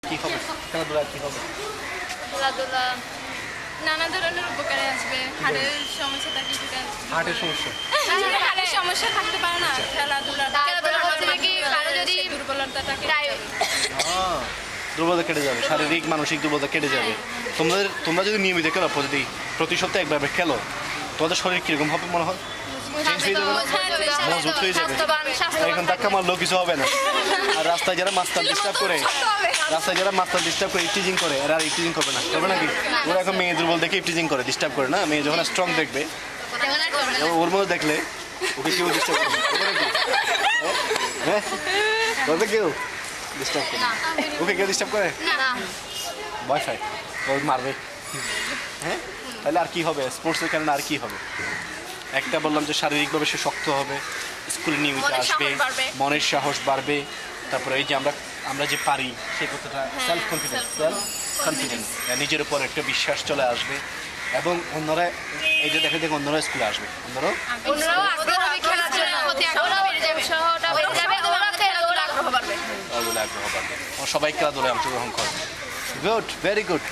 কি হবে খেলাধুলা কি হবে? খেলাধুলা নানা ধরনের উপকারে আসবে। হাড়ের সমস্যা থাকলে হার্টের সমস্যা হাড়ের সমস্যা থাকতে পারে না। খেলাধুলা হচ্ছে কি কারো যদি দুর্বলতা থাকে দুর্বলতা কেটে যাবে, শারীরিক মানসিক দুর্বলতা কেটে যাবে। তোমরা যদি নিয়মিত খেলো, প্রতি সপ্তাহে একবার খেলো, তোমাদের শরীর কিরকম হবে মনে হয়? মজবুত হয়ে যাবে। এখন ধাক্কা মারলেও কিছু হবে না। আর রাস্তায় যারা মাস্টার ডিস্টার্ব করে ইফটিজিং করে, এরা ইফটিজিং করবে না, করবে নাকি? ওরা এখন মেয়ে দুর্বল দেখে ইফটিজিং করে, ডিস্টার্ব করে না। মেয়ে যখন স্ট্রং দেখবে, ওর মধ্যে দেখলে ওকে কেউ ডিস্টার্ব করবে নাকি? হ্যাঁ করবে কেউ ডিস্টার্ব করে? ওকে কেউ ডিস্টার্ব করে? ভয় পায়, ও মারবে। হ্যাঁ, তাহলে আর কি হবে? স্পোর্টসের কারণে আর কি হবে? একটা বললাম যে শারীরিকভাবে সে শক্ত হবে, স্কুলে নিয়মিত আসবে, মনের সাহস বাড়বে। তারপরে এই যে আমরা যে পারি সেই কথাটা, সেলফ কনফিডেন্স, নিজের উপর একটা বিশ্বাস চলে আসবে। এবং অন্যরা এই যে দেখে অন্যরা স্কুলে আসবে, অন্যরাও আগ্রহ বাড়বে, সবাই খেলাধুলায় অংশগ্রহণ করবে। Good, very good.